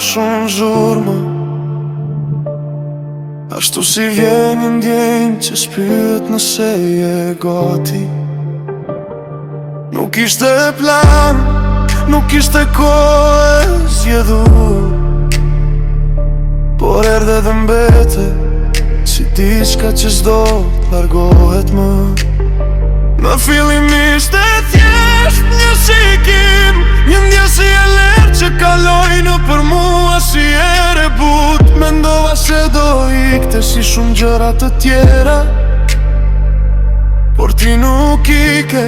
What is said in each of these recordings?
shumë zhurmë. Ashtu si vjen një ndjenjë që shpyt nëse je gati. Nuk ishte plan, nuk ishte kohë zgjedhur, por erdhe dhe mbete si diçka që s'do t'largohet më. Në fillim ishte thjesht një shikim, një ndjesi e lehtë që kaloi nëpër mua si ere but. Mendova se do ikte si shumë gjëra të tjera, por ti nuk ike.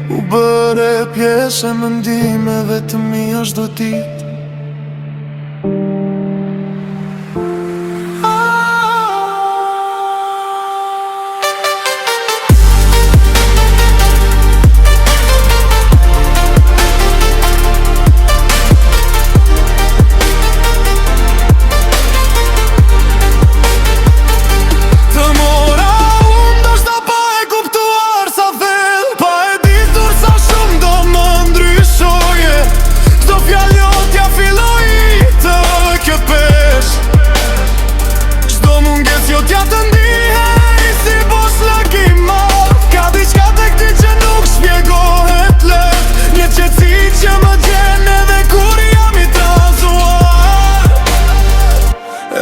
U bëre pjesë e mendimeve të mia çdo ditë.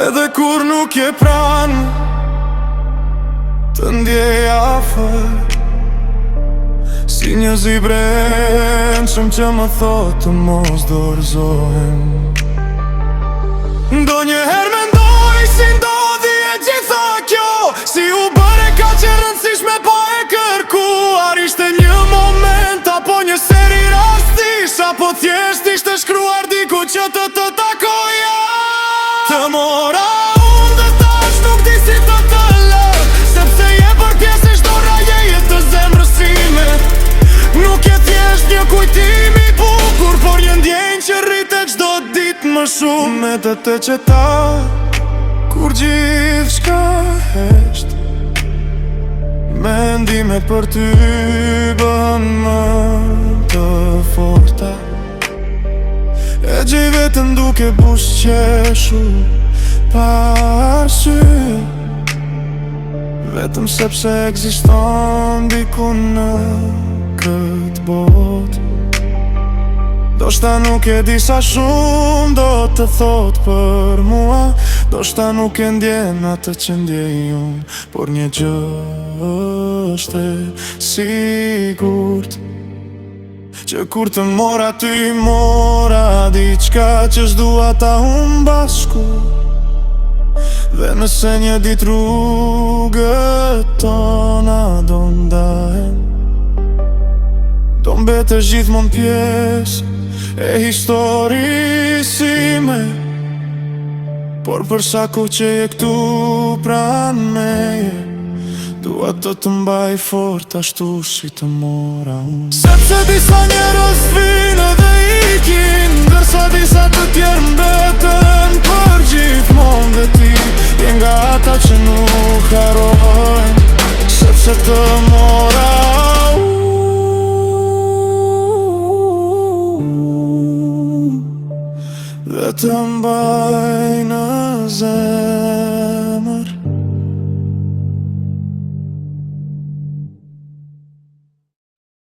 Edhe kur nuk je pranë, të ndjej afër, si një zi brendshëm që më thotë të mos dorëzohem. Ndonjëherë mendoj si ndodhi e gjitha kjo, si u bëre kaq e rëndësishme pa e kërkuar. Ishte një moment apo një seri rastish, apo thjesht ishte shkruar diku që të takoja. Të mora unë dhe tash nuk di si të lë, sepse je për pjesë e çdo rajeje të zemrësime. Nuk je thjesht një kujtim i bukur, por një ndjenjë që rritet çdo ditë më shumë. Me të të qeta, kur gjithçka hesht, mendimet për ty bën më të forta. E gjej vetëm duke buzëqeshur pa arsye, vetëm sepse ekziston diku në këtë botë. Doshta nuk e di sa shumë do të thot për mua, doshta nuk e ndjen atë që ndjej unë, por një gjë është e sigurt, që kur të mora ty mora diçka që s'dua ta humb bashku. Dhe nëse një dit rrugët tona do ndahen, do mbetesh gjithmonë pjesë e historisë ime. Por për sa kohë që je këtu pranë meje, dua të mbaj fort ashtu si të mora unë. Sepse disa njerëz vinë dhe ikin, ndërsa disa të tjerë mbeten për gjithmonë. Dhe ti je nga ata që nuk harrojnë, sepse të mora unë dhe të mbaj në zemër.